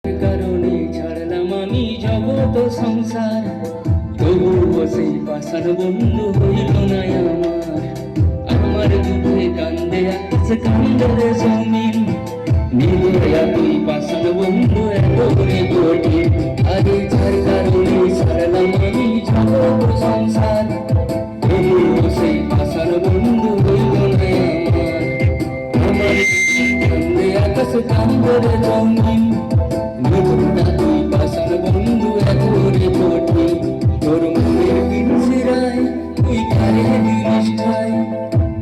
কারণে ছাড়লাম আমি জগৎ সংসার, তবুও সেই পাষাণ বন্ধু হইল না আমার দুঃখে কান্দে আকাশ কান্দে রে জমিন, নির্দয়া তুই পাষাণ বন্ধু এত রে কঠিন। আরে যার কারণে ছাড়লাম আমি জগৎ সংসার, তবুও সেই পাষাণ বন্ধু হইল না আমার কান্দে আকাশ কান্দে রে জমিন, নির্দয়া তুই পাষাণ বন্ধু এত রে কঠিন। তোর মনের পিঞ্জিরায় তুই কারে নিষ্ঠায়,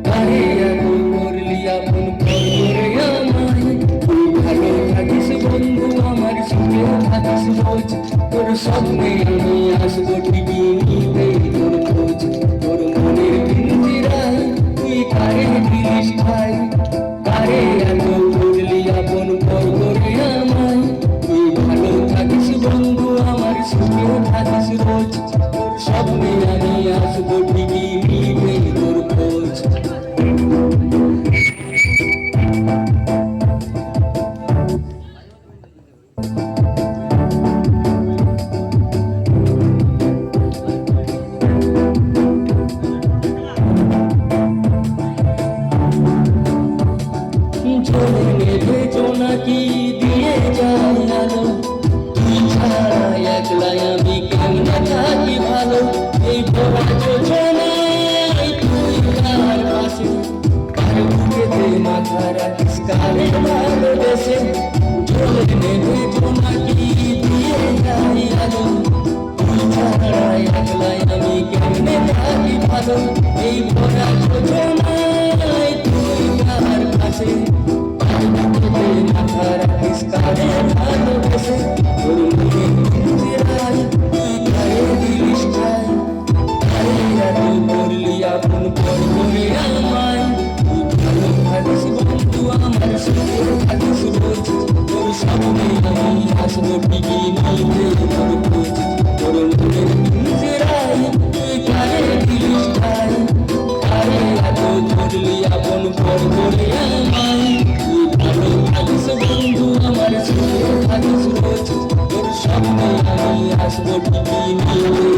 কারে এত করলি আপন করে আমায়। তুই ভালো থাকিস বন্ধু আমার সুখে থাকিস রোজ, তোর স্বপ্নে আমি আসবো ঠিকই নিতে তোর খোঁজ। তোর মনের পিঞ্জিরায় তুই কারে নিষ্ঠায়, কারে এত করলি আপন করে আমায়। তুই ভালো থাকিস বন্ধু আমার সুখে থাকিস রোজ, তোর স্বপ্নে আমি আসবো ঠিকই নিতে তোর খোঁজ। চলে নেবে জোনাকি দিয়ে যায় আলো, তুই ছাড়া একলাই আমি কেমনে থাকি ভালো। এই ভরা যোজনায় তুই কার পাশে, কার বুকেতে মাথা রাখিস কারে ভালোবেসে। চলে নেবে জোনাকি দিয়ে যায় আলো, তুই ছাড়া একলাই আমি কেমনে থাকি ভালো। এই ভরা যোজনায় তুই কার পাশে, মাথা রাখিস কারে ভালোবেসে। তোর মনে পিঞ্জিরায় তুই কারে দিলিস ঠাই, কারে এত করলি আপন করে আমায়। তুই ভালো থাকিস বন্ধু আমার সুখে থাকিস রোজ, তোর স্বপ্নে আমি আসবো ঠিকই নিতে তোর খোঁজ। তোর মনে পিঞ্জিরায় তুই কারে দিলিস ঠাই, কারে এত করলি আপন করে আমায়। ভালো থাকিস বন্ধু আমার সুখে থাকিস রোজ, তোর স্বপ্নে আমি আসবো ঠিকই নিয়ে।